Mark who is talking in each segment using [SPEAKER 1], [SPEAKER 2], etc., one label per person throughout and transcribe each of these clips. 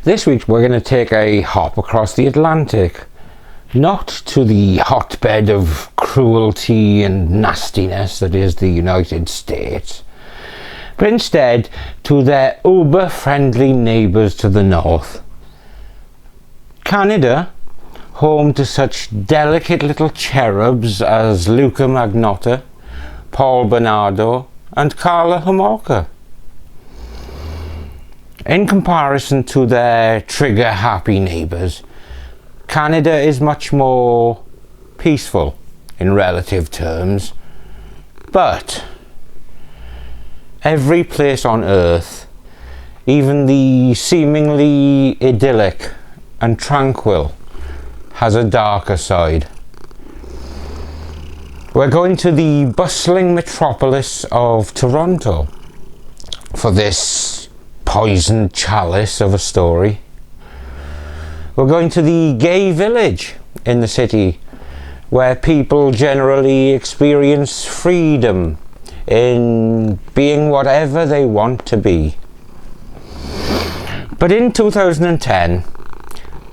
[SPEAKER 1] This week we're going to take a hop across the Atlantic, not to the hotbed of cruelty and nastiness that is the United States, but instead to their uber-friendly neighbours to the north. Canada, home to such delicate little cherubs as Luca Magnotta, Paul Bernardo and Carla Homolka. In comparison to their trigger-happy neighbours, Canada is much more peaceful in relative terms, but every place on earth, even the seemingly idyllic and tranquil, has a darker side. We're going to the bustling metropolis of Toronto for this poisoned chalice of a story. We're going to the gay village in the city, where people generally experience freedom in being whatever they want to be. But in 2010,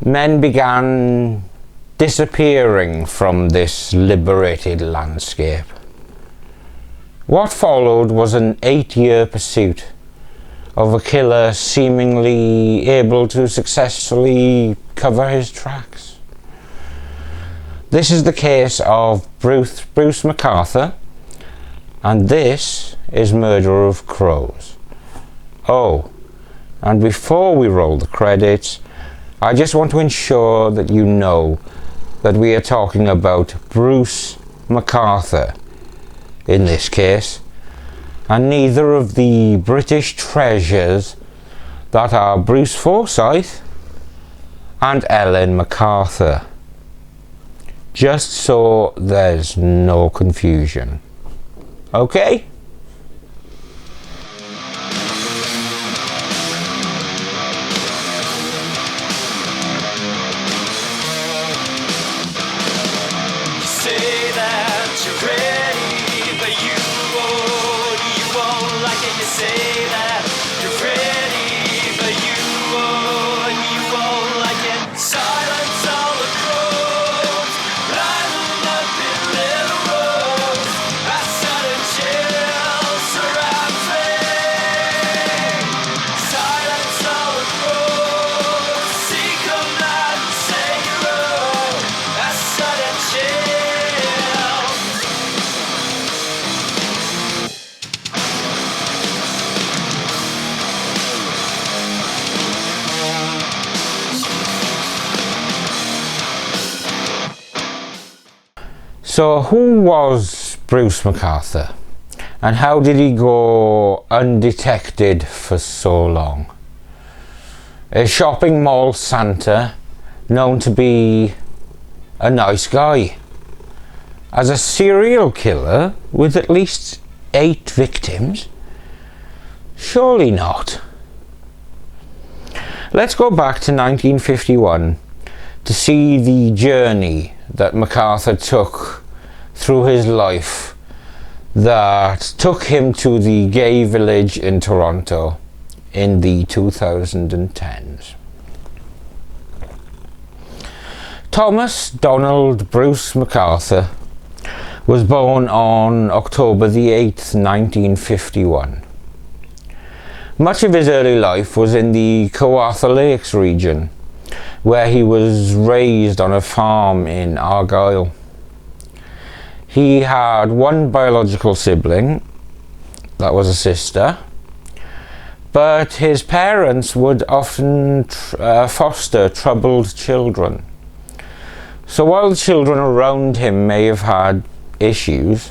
[SPEAKER 1] men began disappearing from this liberated landscape. What followed was an 8-year pursuit of a killer seemingly able to successfully cover his tracks. This is the case of Bruce McArthur, and this is Murder of Crows. Oh, and before we roll the credits, I just want to ensure that you know that we are talking about Bruce McArthur in this case, and neither of the British treasures that are Bruce Forsyth and Ellen MacArthur. Just so there's no confusion. Okay? So who was Bruce McArthur, and how did he go undetected for so long? A shopping mall Santa, known to be a nice guy. As a serial killer with at least 8 victims? Surely not. Let's go back to 1951 to see the journey that McArthur took through his life that took him to the gay village in Toronto in the 2010s. Thomas Donald Bruce McArthur was born on October the 8th, 1951. Much of his early life was in the Kawartha Lakes region, where he was raised on a farm in Argyll. He had one biological sibling, that was a sister, but his parents would often foster troubled children. So while the children around him may have had issues,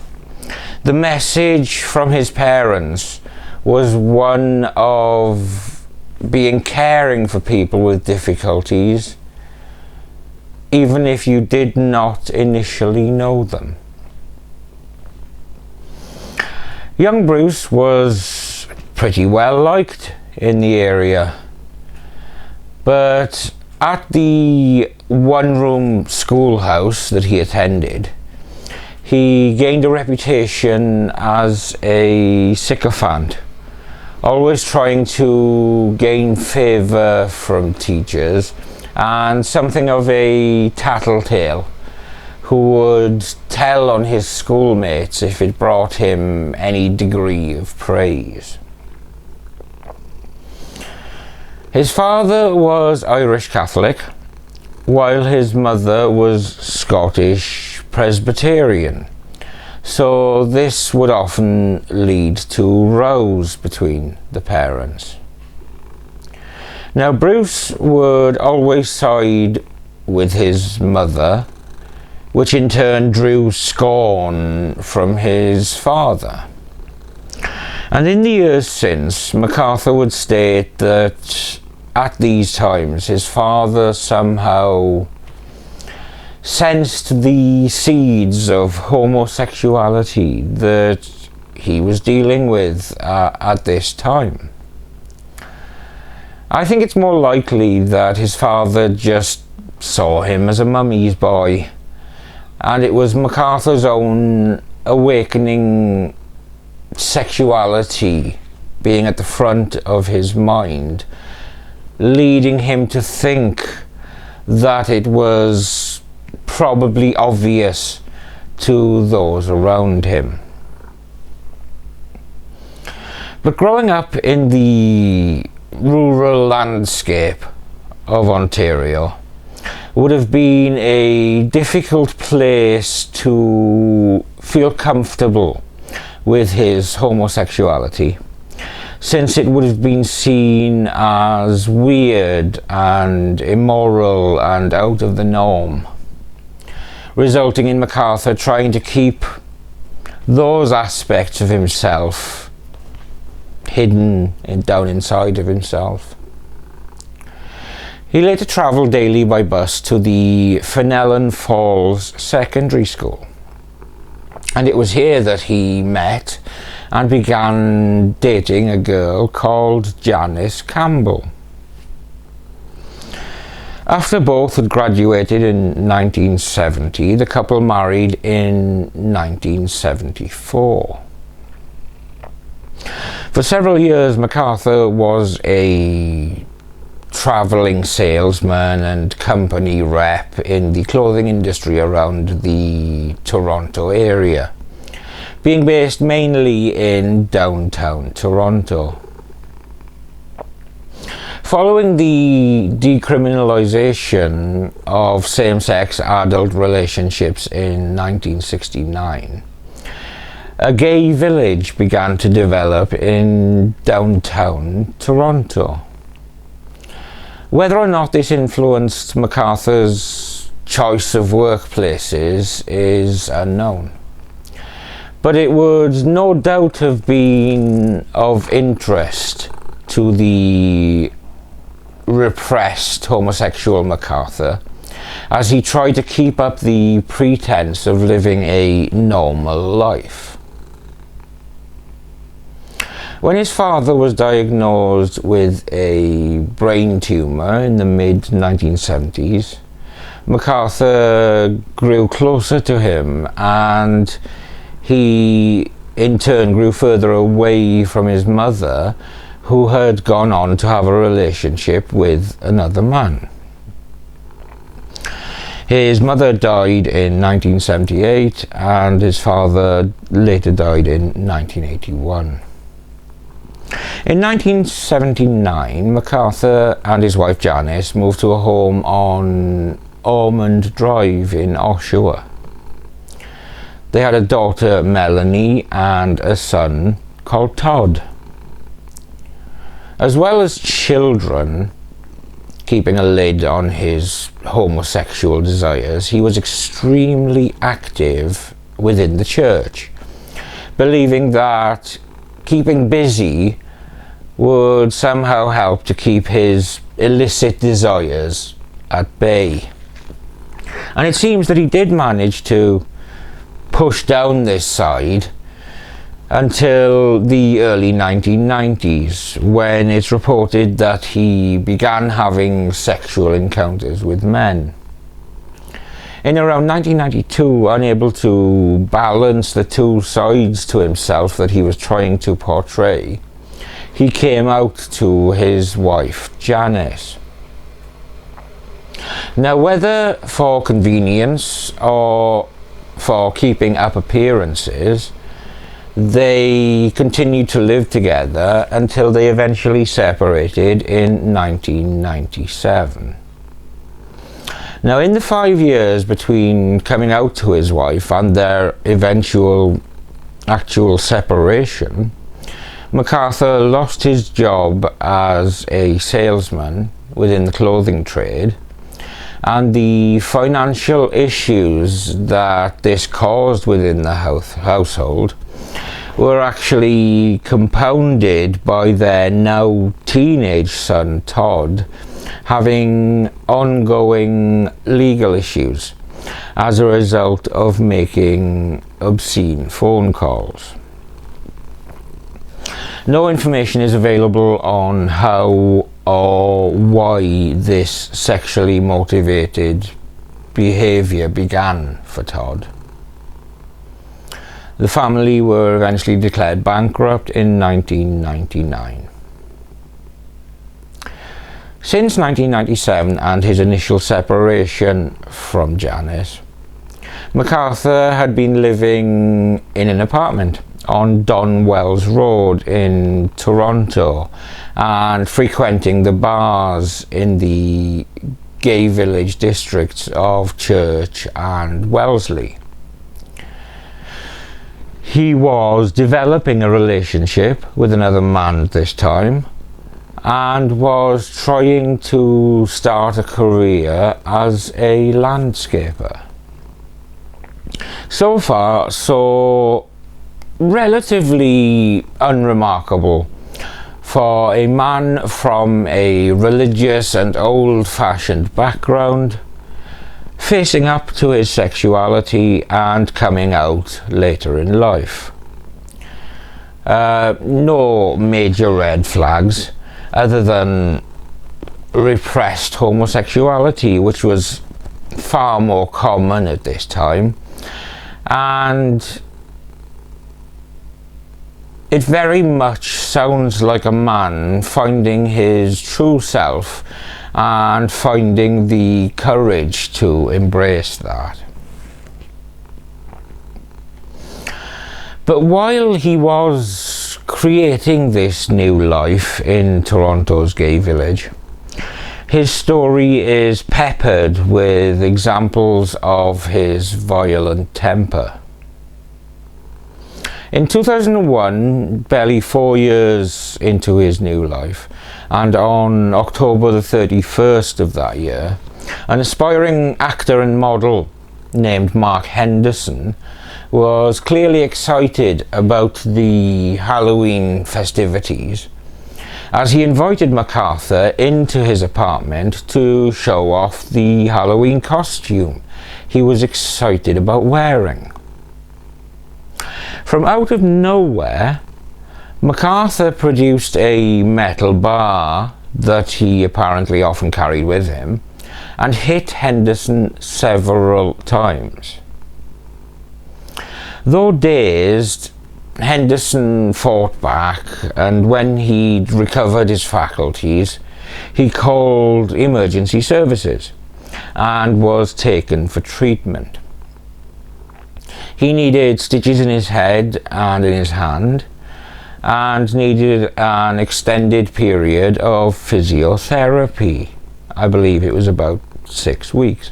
[SPEAKER 1] the message from his parents was one of being caring for people with difficulties, even if you did not initially know them. Young Bruce was pretty well liked in the area, but at the one-room schoolhouse that he attended, he gained a reputation as a sycophant, always trying to gain favour from teachers, and something of a tattletale who would tell on his schoolmates if it brought him any degree of praise. His father was Irish Catholic, while his mother was Scottish Presbyterian, so this would often lead to rows between the parents. Now, Bruce would always side with his mother, which in turn drew scorn from his father. And in the years since, McArthur would state that at these times his father somehow sensed the seeds of homosexuality that he was dealing with at this time. I think it's more likely that his father just saw him as a mummy's boy, and it was McArthur's own awakening sexuality being at the front of his mind, leading him to think that it was probably obvious to those around him. But growing up in the rural landscape of Ontario would have been a difficult place to feel comfortable with his homosexuality, since it would have been seen as weird and immoral and out of the norm, resulting in McArthur trying to keep those aspects of himself hidden down inside of himself. He later travelled daily by bus to the Fenelon Falls Secondary School, and it was here that he met and began dating a girl called Janice Campbell. After both had graduated in 1970, the couple married in 1974. For several years, McArthur was a travelling salesman and company rep in the clothing industry around the Toronto area, being based mainly in downtown Toronto. Following the decriminalisation of same-sex adult relationships in 1969, a gay village began to develop in downtown Toronto. Whether or not this influenced McArthur's choice of workplaces is unknown, but it would no doubt have been of interest to the repressed homosexual McArthur, as he tried to keep up the pretense of living a normal life. When his father was diagnosed with a brain tumour in the mid-1970s, McArthur grew closer to him, and he in turn grew further away from his mother, who had gone on to have a relationship with another man. His mother died in 1978, and his father later died in 1981. In 1979, McArthur and his wife Janice moved to a home on Ormond Drive in Oshawa. They had a daughter, Melanie, and a son called Todd. As well as children, keeping a lid on his homosexual desires, he was extremely active within the church, believing that keeping busy would somehow help to keep his illicit desires at bay. And it seems that he did manage to push down this side until the early 1990s, when it's reported that he began having sexual encounters with men. In around 1992, unable to balance the two sides to himself that he was trying to portray, he came out to his wife Janice. Now, whether for convenience or for keeping up appearances, they continued to live together until they eventually separated in 1997. Now, in the 5 years between coming out to his wife and their eventual actual separation, McArthur lost his job as a salesman within the clothing trade, and the financial issues that this caused within the household were actually compounded by their now teenage son Todd having ongoing legal issues as a result of making obscene phone calls. No information is available on how or why this sexually motivated behaviour began for Todd. The family were eventually declared bankrupt in 1999. Since 1997 and his initial separation from Janice, McArthur had been living in an apartment on Don Wells Road in Toronto and frequenting the bars in the gay village districts of Church and Wellesley. He was developing a relationship with another man at this time and was trying to start a career as a landscaper. So far, so relatively unremarkable for a man from a religious and old-fashioned background, facing up to his sexuality and coming out later in life. No major red flags other than repressed homosexuality, which was far more common at this time, and it very much sounds like a man finding his true self and finding the courage to embrace that. But while he was creating this new life in Toronto's gay village, his story is peppered with examples of his violent temper. In 2001, barely 4 years into his new life, and on October the 31st of that year, an aspiring actor and model named Mark Henderson was clearly excited about the Halloween festivities, as he invited McArthur into his apartment to show off the Halloween costume he was excited about wearing. From out of nowhere, McArthur produced a metal bar that he apparently often carried with him and hit Henderson several times. Though dazed, Henderson fought back, and when he'd recovered his faculties, he called emergency services and was taken for treatment. He needed stitches in his head and in his hand, and needed an extended period of physiotherapy. I believe it was about 6 weeks.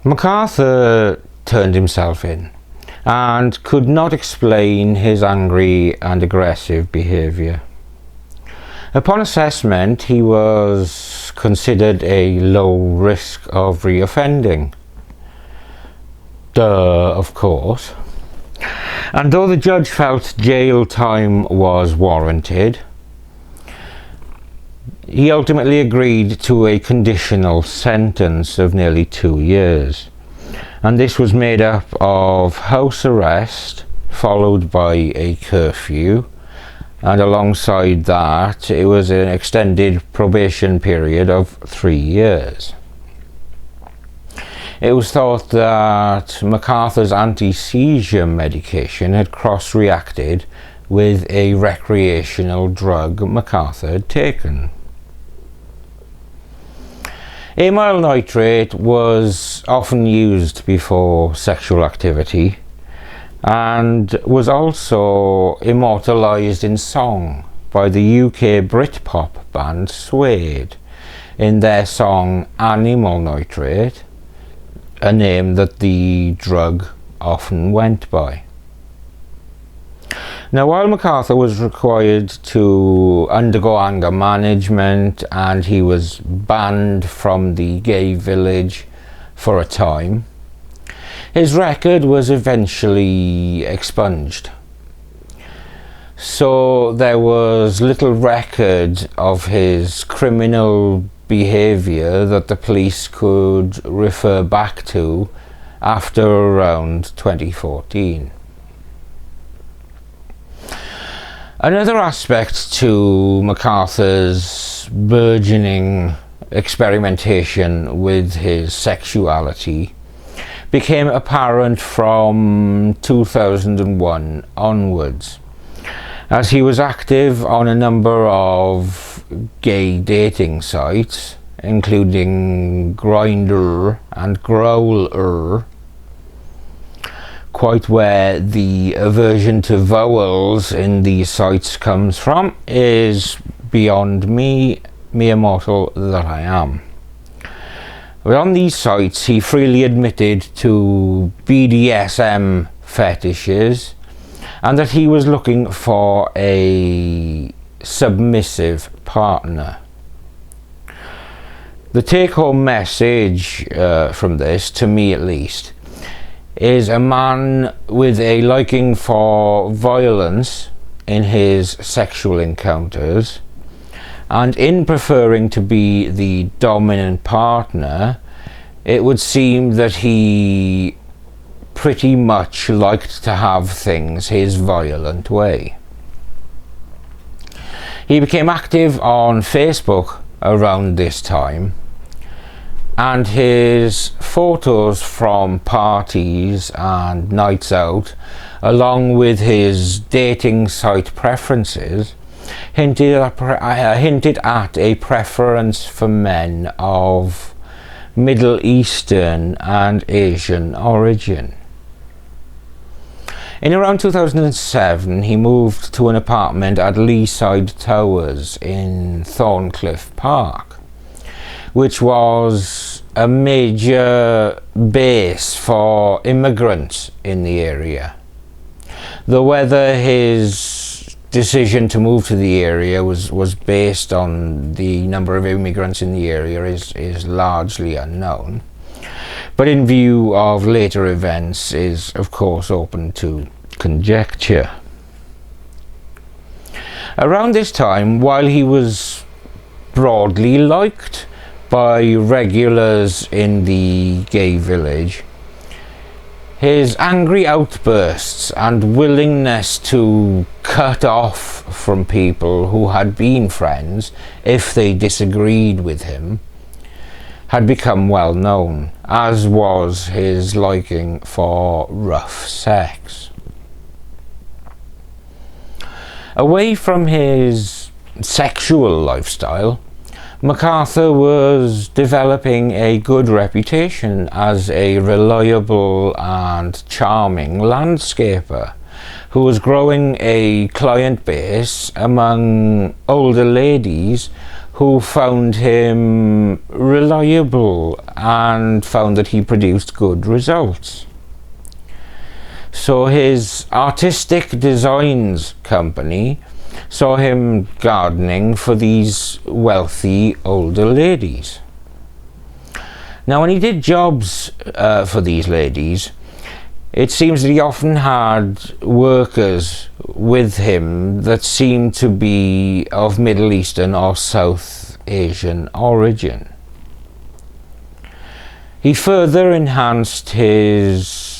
[SPEAKER 1] McArthur turned himself in and could not explain his angry and aggressive behaviour. Upon assessment, he was considered a low risk of reoffending. Duh, of course. And though the judge felt jail time was warranted, he ultimately agreed to a conditional sentence of nearly 2 years. And this was made up of house arrest, followed by a curfew, and alongside that it was an extended probation period of 3 years. It was thought that McArthur's anti-seizure medication had cross-reacted with a recreational drug McArthur had taken. Amyl nitrate was often used before sexual activity and was also immortalised in song by the UK Britpop band Suede in their song Animal Nitrate, a name that the drug often went by. Now, while McArthur was required to undergo anger management and he was banned from the gay village for a time, his record was eventually expunged. So there was little record of his criminal behaviour that the police could refer back to after around 2014. Another aspect to McArthur's burgeoning experimentation with his sexuality became apparent from 2001 onwards, as he was active on a number of gay dating sites, including Grindr and Growlr. Quite where the aversion to vowels in these sites comes from is beyond me, mere mortal that I am. But on these sites he freely admitted to BDSM fetishes and that he was looking for a submissive partner. The take-home message from this, to me at least, is a man with a liking for violence in his sexual encounters, and in preferring to be the dominant partner, it would seem that he pretty much liked to have things his violent way. He became active on Facebook around this time, and his photos from parties and nights out, along with his dating site preferences, hinted at a preference for men of Middle Eastern and Asian origin. In around 2007, he moved to an apartment at Leaside Towers in Thorncliffe Park, which was a major base for immigrants in the area. Though whether his decision to move to the area was based on the number of immigrants in the area is largely unknown, but in view of later events is of course open to conjecture. Around this time, while he was broadly liked by regulars in the gay village, his angry outbursts and willingness to cut off from people who had been friends if they disagreed with him had become well known, as was his liking for rough sex. Away from his sexual lifestyle, McArthur was developing a good reputation as a reliable and charming landscaper who was growing a client base among older ladies who found him reliable and found that he produced good results. So his Artistic Designs company saw him gardening for these wealthy older ladies. Now, when he did jobs for these ladies, it seems that he often had workers with him that seemed to be of Middle Eastern or South Asian origin. He further enhanced his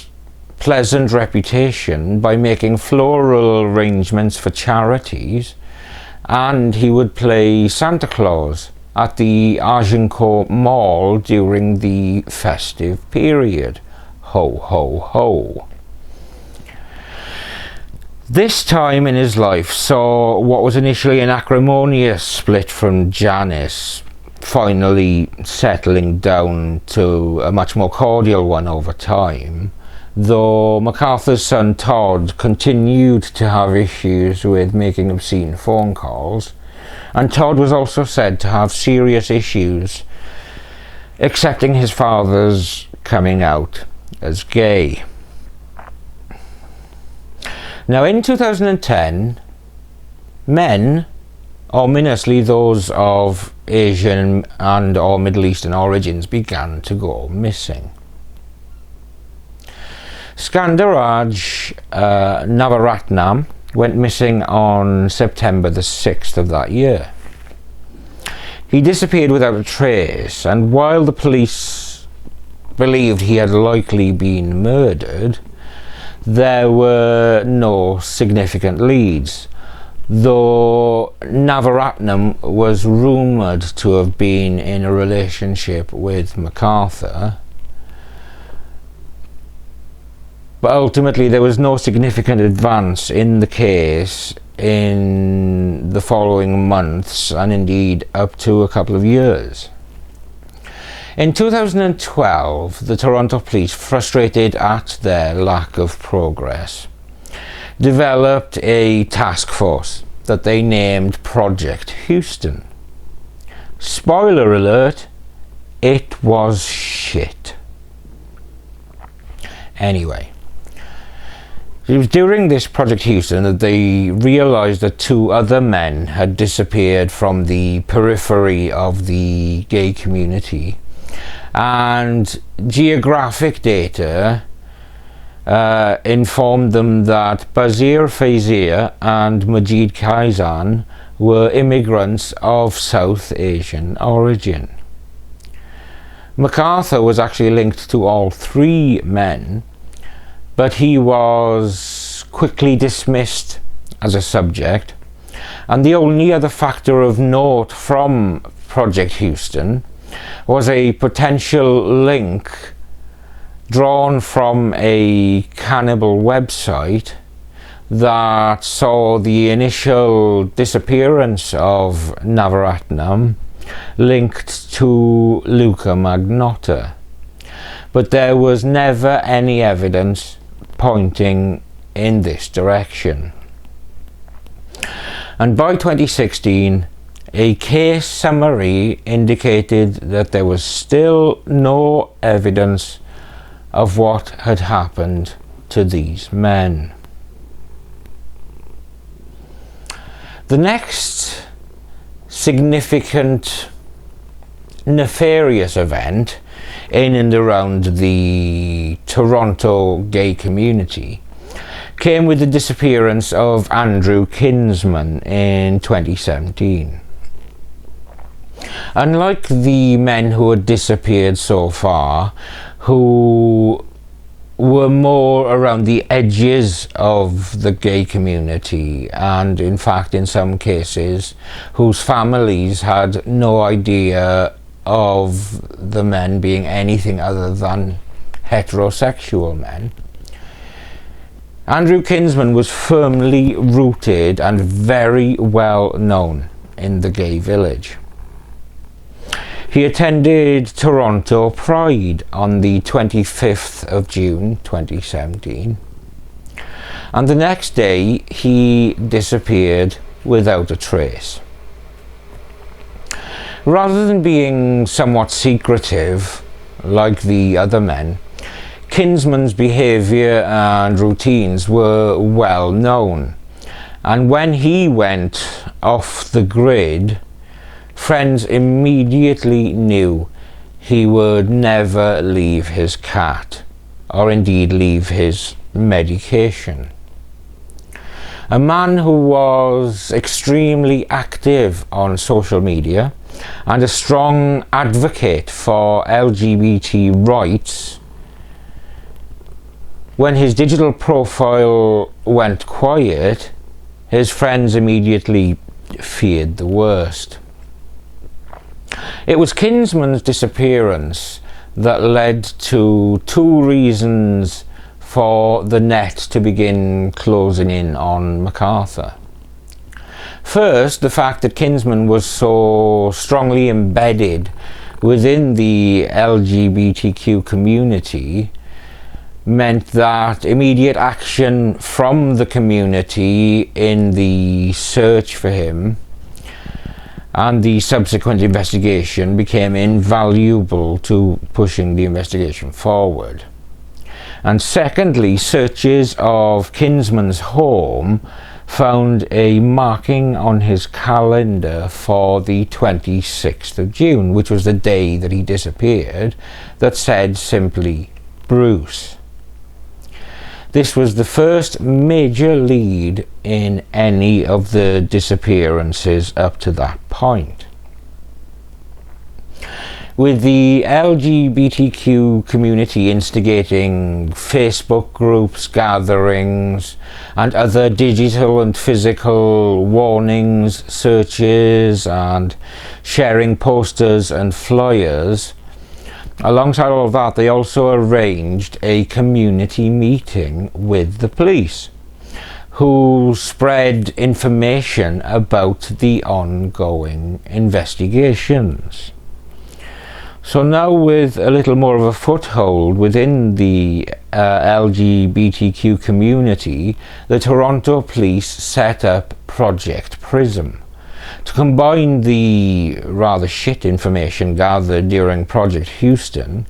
[SPEAKER 1] pleasant reputation by making floral arrangements for charities, and he would play Santa Claus at the Agincourt Mall during the festive period. Ho, ho, ho. This time in his life saw what was initially an acrimonious split from Janice finally settling down to a much more cordial one over time, though McArthur's son Todd continued to have issues with making obscene phone calls, and Todd was also said to have serious issues accepting his father's coming out as gay. Now in 2010, men, ominously those of Asian and or Middle Eastern origins, began to go missing. Skandaraj Navaratnam went missing on September the 6th of that year. He disappeared without a trace, and while the police believed he had likely been murdered, there were no significant leads, though Navaratnam was rumoured to have been in a relationship with McArthur. But ultimately there was no significant advance in the case in the following months, and indeed up to a couple of years. In 2012, the Toronto police, frustrated at their lack of progress, developed a task force that they named Project Houston. Spoiler alert, it was shit. Anyway, it was during this Project Houston that they realised that 2 other men had disappeared from the periphery of the gay community, and geographic data informed them that Bazir Fazir and Majid Kaizan were immigrants of South Asian origin. McArthur was actually linked to all 3 men, but he was quickly dismissed as a subject, and the only other factor of note from Project Houston was a potential link drawn from a cannibal website that saw the initial disappearance of Navaratnam linked to Luca Magnotta, but there was never any evidence pointing in this direction. And by 2016, a case summary indicated that there was still no evidence of what had happened to these men. The next significant nefarious event in and around the Toronto gay community came with the disappearance of Andrew Kinsman in 2017. Unlike the men who had disappeared so far, who were more around the edges of the gay community, and in fact in some cases whose families had no idea of the men being anything other than heterosexual men, Andrew Kinsman was firmly rooted and very well known in the gay village. He attended Toronto Pride on the 25th of June 2017, and the next day he disappeared without a trace. Rather than being somewhat secretive like the other men, Kinsman's behaviour and routines were well known, and when he went off the grid, friends immediately knew he would never leave his cat, or indeed leave his medication. A man who was extremely active on social media and a strong advocate for LGBT rights, when his digital profile went quiet, his friends immediately feared the worst. It was Kinsman's disappearance that led to 2 reasons for the net to begin closing in on McArthur. First, the fact that Kinsman was so strongly embedded within the LGBTQ community meant that immediate action from the community in the search for him and the subsequent investigation became invaluable to pushing the investigation forward. And secondly, searches of Kinsman's home found a marking on his calendar for the 26th of June, which was the day that he disappeared, that said simply Bruce. This was the first major lead in any of the disappearances up to that point. With the LGBTQ community instigating Facebook groups, gatherings, and other digital and physical warnings, searches, and sharing posters and flyers, alongside all of that, they also arranged a community meeting with the police, who spread information about the ongoing investigations. So now, with a little more of a foothold within the LGBTQ community, the Toronto police set up Project Prism to combine the rather shit information gathered during Project Houston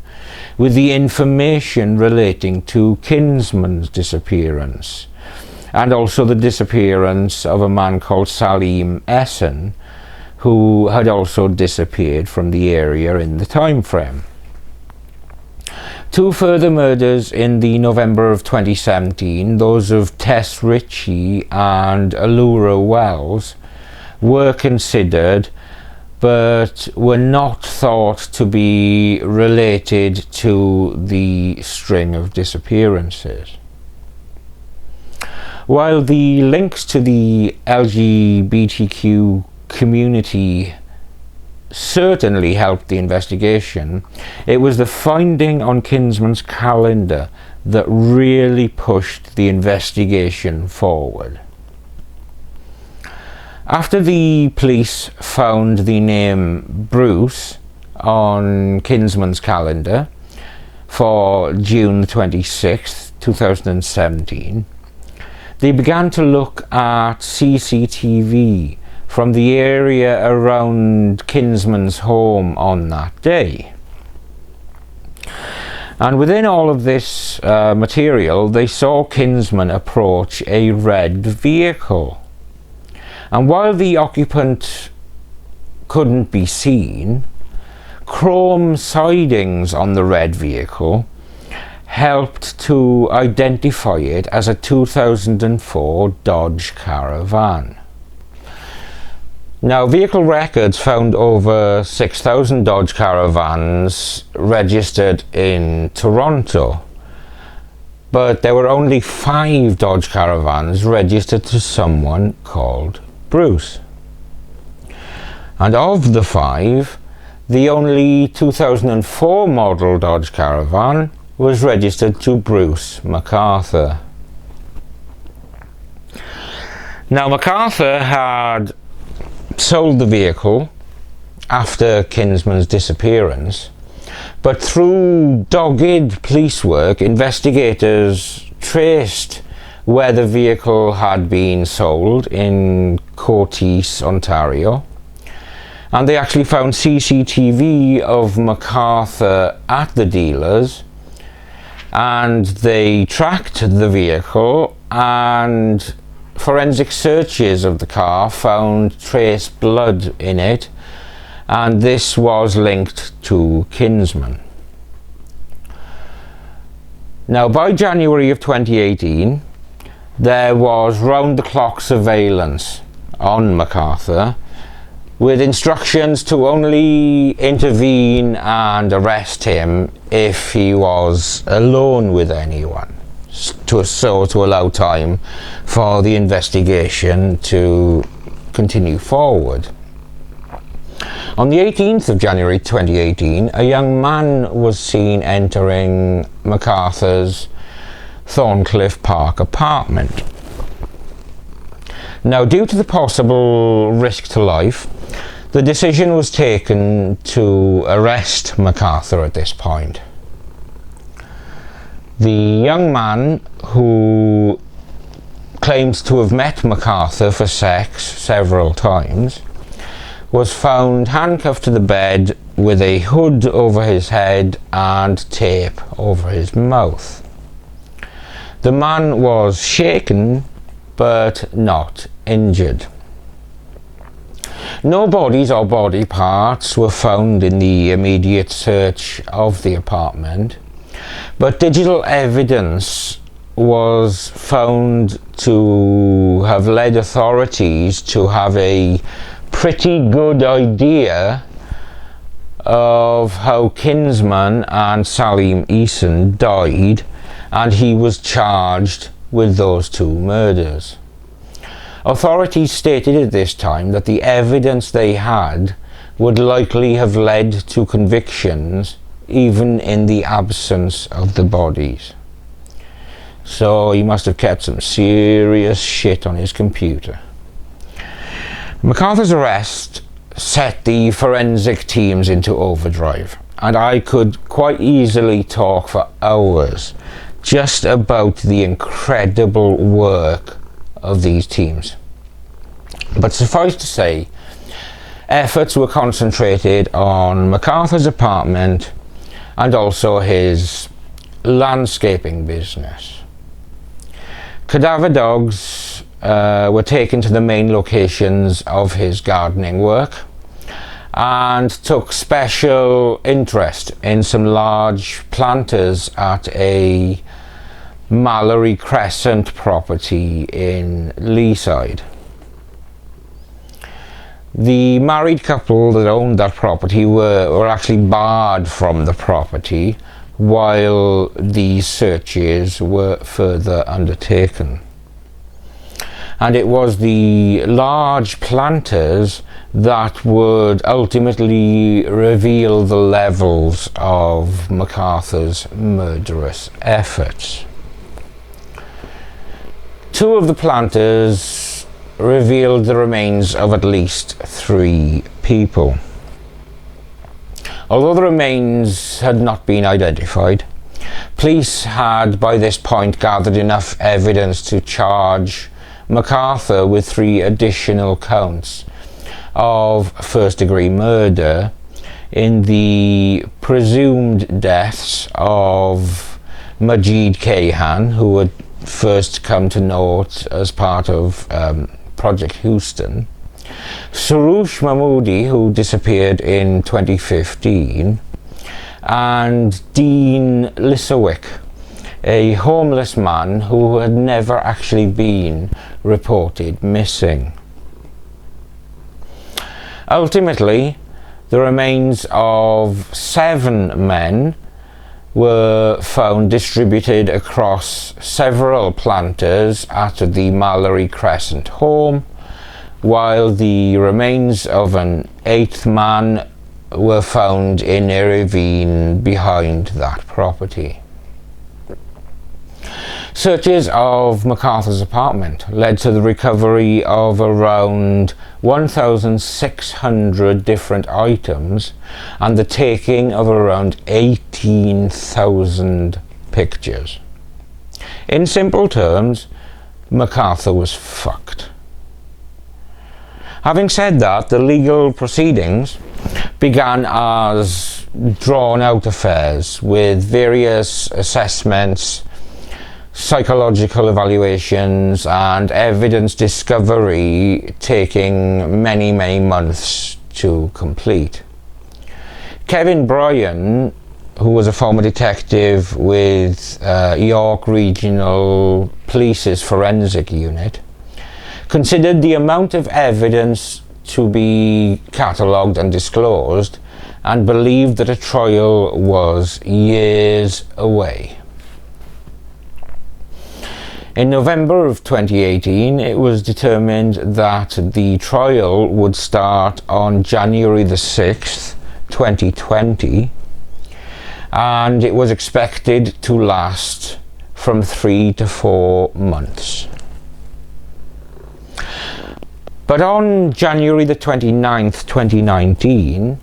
[SPEAKER 1] with the information relating to Kinsman's disappearance, and also the disappearance of a man called Salim Essen, who had also disappeared from the area in the time frame. Two further murders in the November of 2017, those of Tess Ritchie and Allura Wells, were considered but were not thought to be related to the string of disappearances. While the links to the LGBTQ community certainly helped the investigation, it was the finding on Kinsman's calendar that really pushed the investigation forward. After the police found the name Bruce on Kinsman's calendar for June 26, 2017, they began to look at CCTV from the area around Kinsman's home on that day. And within all of this material, they saw Kinsman approach a red vehicle. And while the occupant couldn't be seen, chrome sidings on the red vehicle helped to identify it as a 2004 Dodge Caravan. Now, vehicle records found over 6,000 Dodge Caravans registered in Toronto, but there were only 5 Dodge Caravans registered to someone called Bruce. And of the 5, the only 2004 model Dodge Caravan was registered to Bruce McArthur. Now, McArthur had sold the vehicle after Kinsman's disappearance, but through dogged police work, investigators traced where the vehicle had been sold in Courtice, Ontario, and they actually found CCTV of McArthur at the dealers, and they tracked the vehicle, and forensic searches of the car found trace blood in it, and this was linked to Kinsman. Now, by January of 2018, there was round-the-clock surveillance on McArthur, with instructions to only intervene and arrest him if he was alone with anyone, to allow time for the investigation to continue forward. On the 18th of January 2018, a young man was seen entering McArthur's Thorncliffe Park apartment. Now, due to the possible risk to life, the decision was taken to arrest McArthur at this point. The young man, who claims to have met McArthur for sex several times, was found handcuffed to the bed with a hood over his head and tape over his mouth. The man was shaken but not injured. No bodies or body parts were found in the immediate search of the apartment, but digital evidence was found to have led authorities to have a pretty good idea of how Kinsman and Salim Eason died, and he was charged with those two murders. Authorities stated at this time that the evidence they had would likely have led to convictions even in the absence of the bodies. So he must have kept some serious shit on his computer. McArthur's arrest set the forensic teams into overdrive, and I could quite easily talk for hours just about the incredible work of these teams. But suffice to say, efforts were concentrated on McArthur's apartment and also his landscaping business. Cadaver dogs were taken to the main locations of his gardening work and took special interest in some large planters at a Mallory Crescent property in Leaside. The married couple that owned that property were actually barred from the property while the searches were further undertaken. And it was the large planters that would ultimately reveal the levels of McArthur's murderous efforts. Two of the planters revealed the remains of at least 3 people. Although the remains had not been identified, police had by this point gathered enough evidence to charge McArthur with 3 additional counts of first-degree murder in the presumed deaths of Majid Kayhan, who had first come to note as part of Project Houston, Surush Mahmoodi, who disappeared in 2015, and Dean Lissawick, a homeless man who had never actually been reported missing. Ultimately, the remains of 7 men were found distributed across several planters at the Mallory Crescent home, while the remains of an 8th man were found in a ravine behind that property. Searches of McArthur's apartment led to the recovery of around 1,600 different items and the taking of around 18,000 pictures. In simple terms, McArthur was fucked. Having said that, the legal proceedings began as drawn-out affairs with various assessments, psychological evaluations and evidence discovery taking many months to complete. Kevin Bryan, who was a former detective with York Regional Police's Forensic Unit, considered the amount of evidence to be catalogued and disclosed and believed that a trial was years away. In November of 2018, it was determined that the trial would start on January the 6th, 2020, and it was expected to last from 3 to 4 months. But on January the 29th, 2019,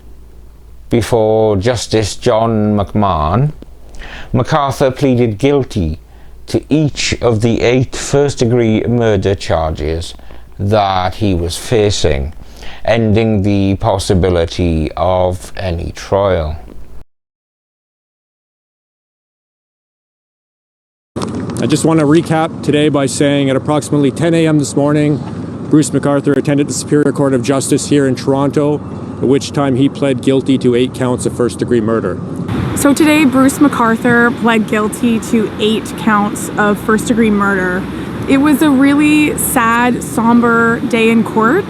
[SPEAKER 1] before Justice John McMahon, McArthur pleaded guilty to each of the 8 first-degree murder charges that he was facing, ending the possibility of any trial.
[SPEAKER 2] I just want to recap today by saying at approximately 10 a.m. this morning, Bruce McArthur attended the Superior Court of Justice here in Toronto, at which time he pled guilty to 8 counts of first-degree murder.
[SPEAKER 3] So today, Bruce McArthur pled guilty to 8 counts of first-degree murder. It was a really sad, somber day in court.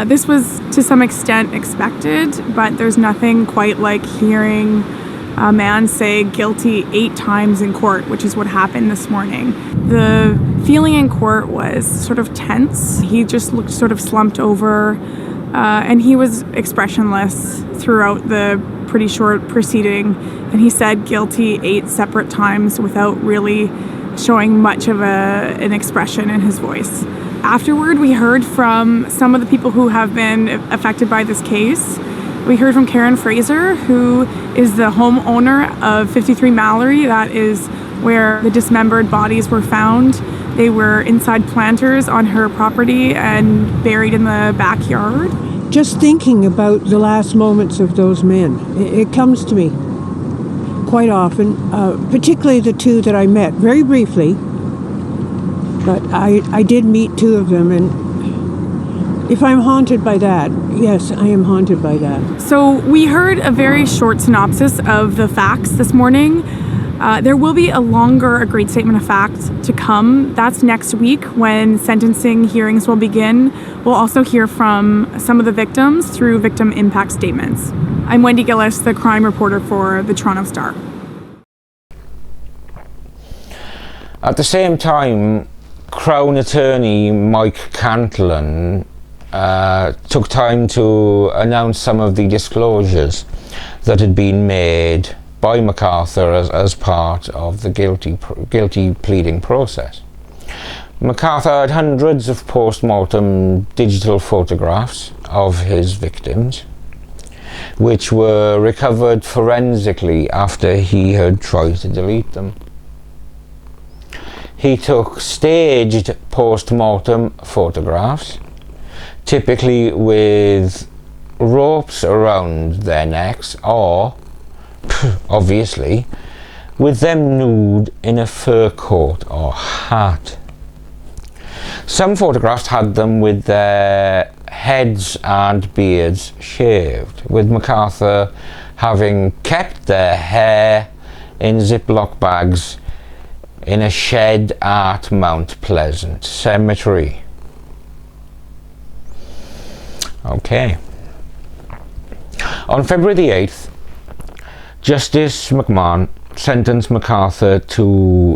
[SPEAKER 3] This was to some extent expected, but there's nothing quite like hearing a man say guilty 8 times in court, which is what happened this morning. The feeling in court was sort of tense. He just looked sort of slumped over, and he was expressionless throughout the pretty short proceeding, and he said guilty 8 separate times without really showing much of an expression in his voice. Afterward, we heard from some of the people who have been affected by this case. We heard from Karen Fraser, who is the homeowner of 53 Mallory. That is where the dismembered bodies were found. They were inside planters on her property and buried in the backyard.
[SPEAKER 4] Just thinking about the last moments of those men, it comes to me quite often, particularly the 2 that I met very briefly, but I did meet 2 of them, and if I'm haunted by that, yes, I am haunted by that.
[SPEAKER 3] So we heard a very short synopsis of the facts this morning. There will be a longer agreed statement of facts to come. That's next week when sentencing hearings will begin. We'll also hear from some of the victims through victim impact statements. I'm Wendy Gillis, the crime reporter for the Toronto Star.
[SPEAKER 1] At the same time, Crown Attorney Mike Cantillon took time to announce some of the disclosures that had been made by McArthur as part of the guilty pleading process. McArthur had hundreds of post-mortem digital photographs of his victims, which were recovered forensically after he had tried to delete them. He took staged post-mortem photographs, typically with ropes around their necks or, obviously, with them nude in a fur coat or hat. Some photographs had them with their heads and beards shaved, with McArthur having kept their hair in Ziploc bags in a shed at Mount Pleasant Cemetery. Okay. On February the 8th, Justice McMahon sentenced McArthur to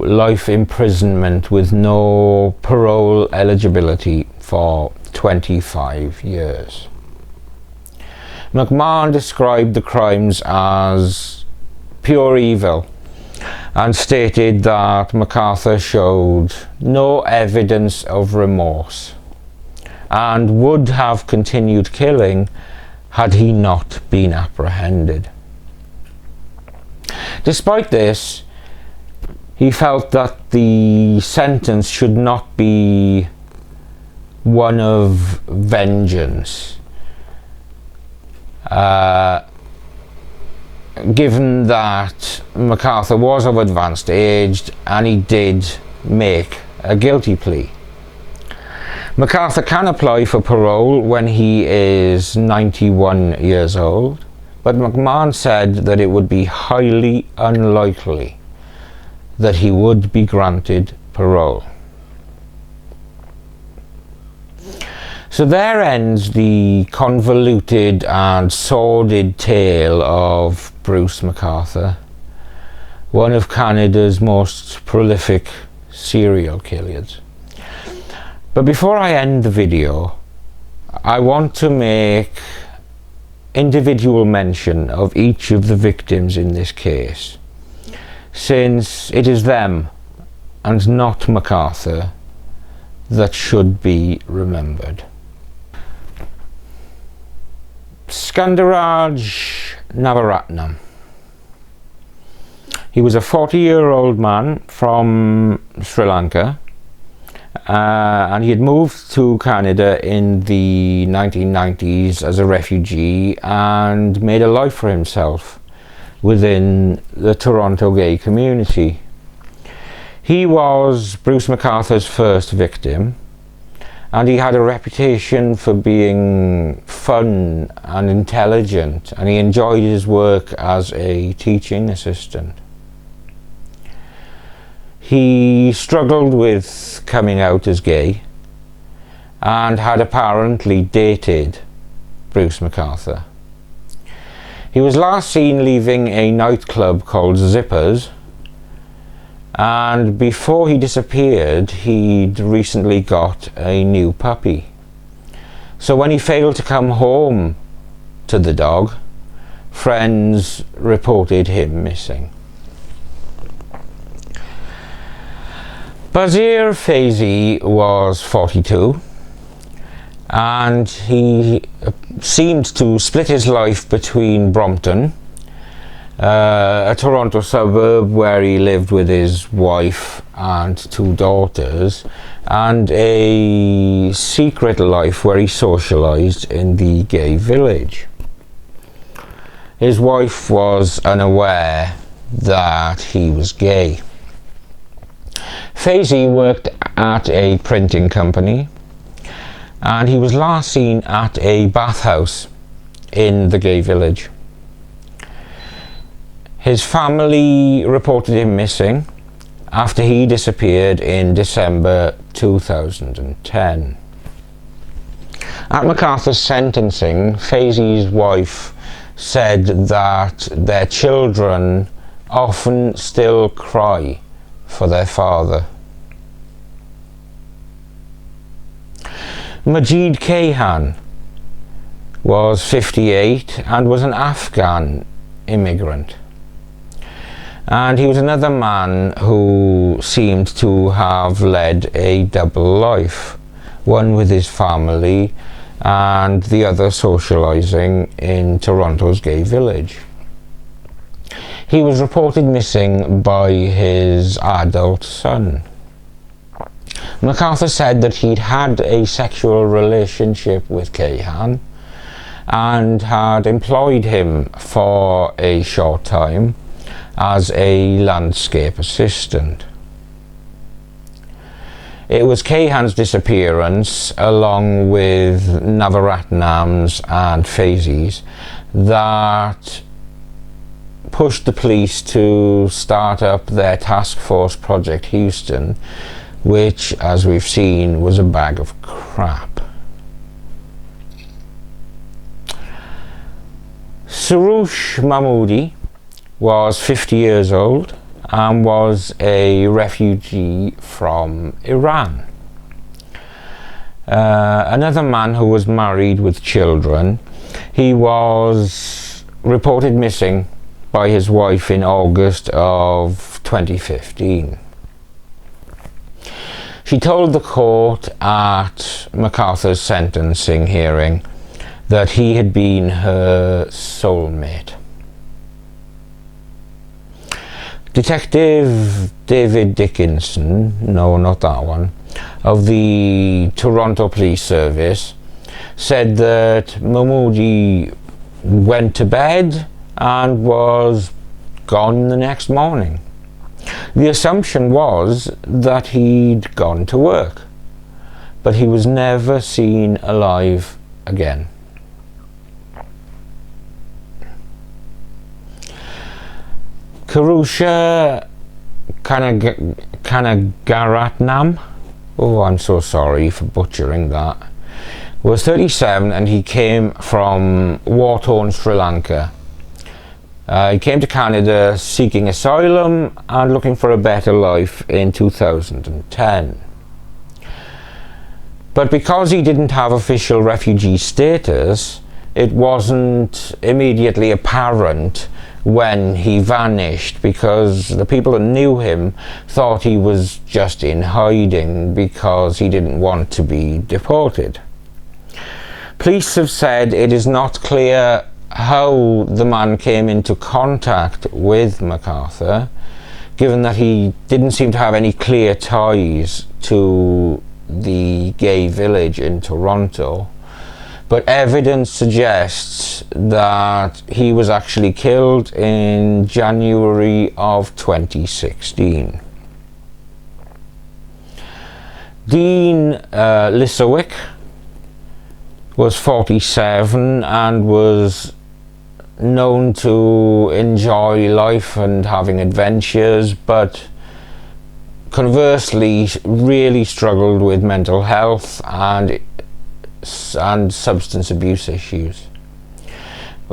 [SPEAKER 1] life imprisonment with no parole eligibility for 25 years. McMahon described the crimes as pure evil and stated that McArthur showed no evidence of remorse and would have continued killing had he not been apprehended. Despite this, he felt that the sentence should not be one of vengeance, given that McArthur was of advanced age and he did make a guilty plea. McArthur can apply for parole when he is 91 years old, but McMahon said that it would be highly unlikely that he would be granted parole. So there ends the convoluted and sordid tale of Bruce McArthur, one of Canada's most prolific serial killers. But before I end the video, I want to make individual mention of each of the victims in this case, since it is them and not McArthur that should be remembered. Skandaraj Navaratnam. He was a 40-year-old man from Sri Lanka, and he had moved to Canada in the 1990s as a refugee and made a life for himself within the Toronto gay community. He was Bruce McArthur's first victim, and he had a reputation for being fun and intelligent, and he enjoyed his work as a teaching assistant. He struggled with coming out as gay and had apparently dated Bruce McArthur. He was last seen leaving a nightclub called Zippers, and before he disappeared, he'd recently got a new puppy. So when he failed to come home to the dog, friends reported him missing. Bazir Faizi was 42, and he seemed to split his life between Brompton, a Toronto suburb where he lived with his wife and 2 daughters, and a secret life where he socialised in the gay village. His wife was unaware that he was gay. Faizi worked at a printing company, and he was last seen at a bathhouse in the gay village. His family reported him missing after he disappeared in December 2010. At McArthur's sentencing, Faizi's wife said that their children often still cry for their father. Majid Kayhan was 58 and was an Afghan immigrant. And he was another man who seemed to have led a double life, one with his family and the other socialising in Toronto's gay village. He was reported missing by his adult son. McArthur said that he'd had a sexual relationship with Kayhan and had employed him for a short time as a landscape assistant. It was Kayhan's disappearance, along with Navaratnam's and Faizi's, that pushed the police to start up their task force Project Houston, which, as we've seen, was a bag of crap. Surush Mahmoodi was 50 years old and was a refugee from Iran. Another man who was married with children. He was reported missing by his wife in August of 2015. She told the court at McArthur's sentencing hearing that he had been her soulmate. Detective David Dickinson, no, not that one, of the Toronto Police Service, said that Mahmoodi went to bed and was gone the next morning. The assumption was that he'd gone to work, but he was never seen alive again. Karusha Kanagaratnam, oh, I'm so sorry for butchering that, was 37 and he came from war-torn Sri Lanka. He came to Canada seeking asylum and looking for a better life in 2010. But because he didn't have official refugee status, it wasn't immediately apparent when he vanished, because the people that knew him thought he was just in hiding because he didn't want to be deported. Police have said it is not clear how the man came into contact with McArthur, given that he didn't seem to have any clear ties to the gay village in Toronto. But evidence suggests that he was actually killed in January of 2016. Dean Lissowick was 47 and was known to enjoy life and having adventures, but conversely really struggled with mental health and substance abuse issues,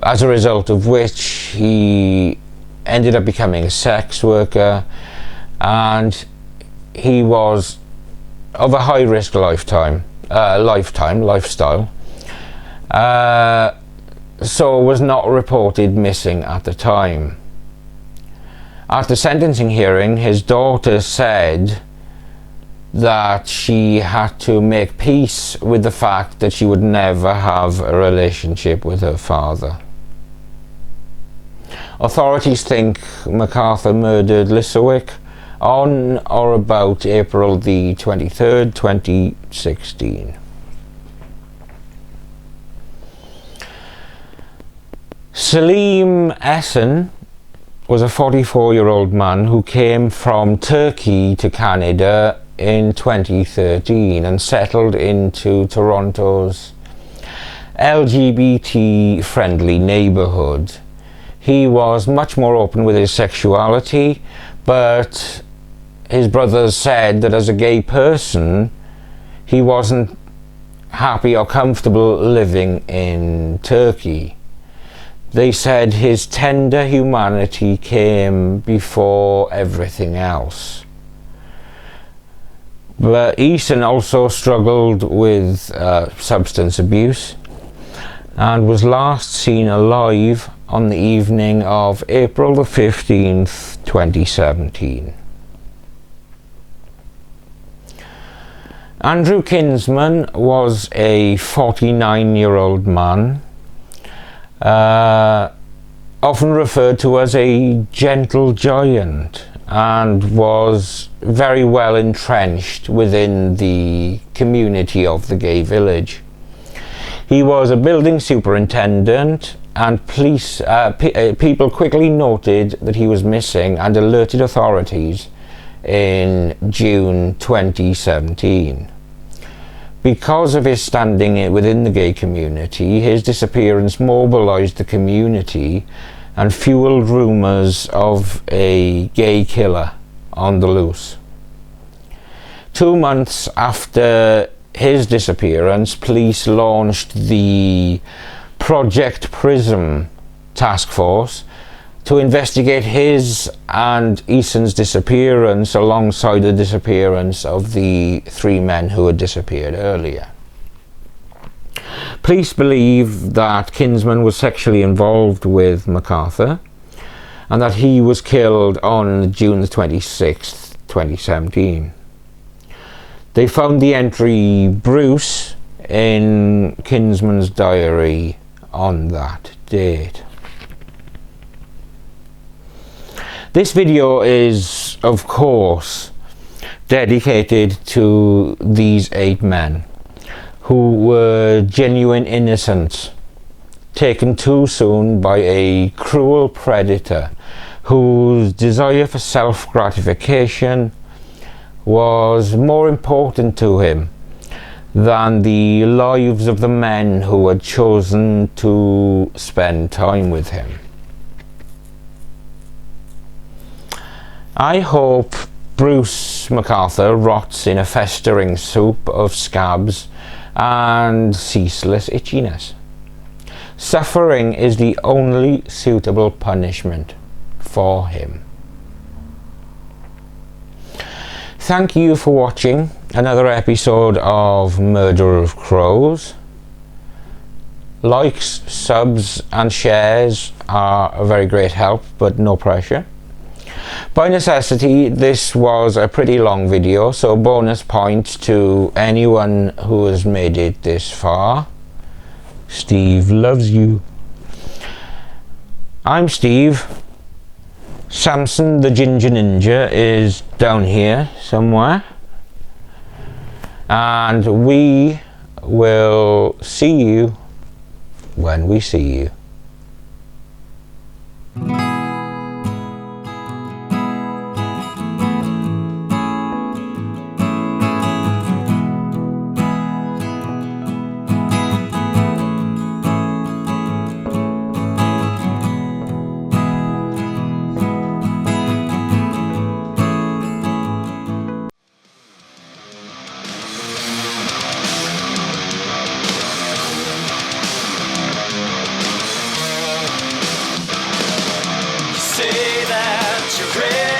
[SPEAKER 1] as a result of which he ended up becoming a sex worker, and he was of a high risk lifestyle, so was not reported missing at the time. At the sentencing hearing, his daughter said that she had to make peace with the fact that she would never have a relationship with her father. Authorities think McArthur murdered Lissowick on or about April the 23rd, 2016. Salim Essen was a 44-year-old man who came from Turkey to Canada in 2013 and settled into Toronto's LGBT-friendly neighbourhood. He was much more open with his sexuality, but his brothers said that as a gay person he wasn't happy or comfortable living in Turkey. They said his tender humanity came before everything else. But Eason also struggled with substance abuse and was last seen alive on the evening of April the 15th, 2017. Andrew Kinsman was a 49-year-old man, often referred to as a gentle giant, and was very well entrenched within the community of the gay village. He was a building superintendent, and people quickly noted that he was missing and alerted authorities in June 2017. Because of his standing within the gay community, his disappearance mobilized the community and fueled rumours of a gay killer on the loose. 2 months after his disappearance, police launched the Project Prism task force to investigate his and Eason's disappearance alongside the disappearance of the 3 men who had disappeared earlier. Police believe that Kinsman was sexually involved with McArthur and that he was killed on June the 26th, 2017. They found the entry Bruce in Kinsman's diary on that date. This video is, of course, dedicated to these 8 men who were genuine innocents, taken too soon by a cruel predator whose desire for self-gratification was more important to him than the lives of the men who had chosen to spend time with him. I hope Bruce McArthur rots in a festering soup of scabs and ceaseless itchiness. Suffering is the only suitable punishment for him. Thank you for watching another episode of Murder of Crows. Likes, subs and shares are a very great help, but no pressure. By necessity, this was a pretty long video, so bonus points to anyone who has made it this far. Steve loves you. I'm Steve. Samson the Ginger Ninja is down here somewhere. And we will see you when we see you.
[SPEAKER 5] Say that you're ready.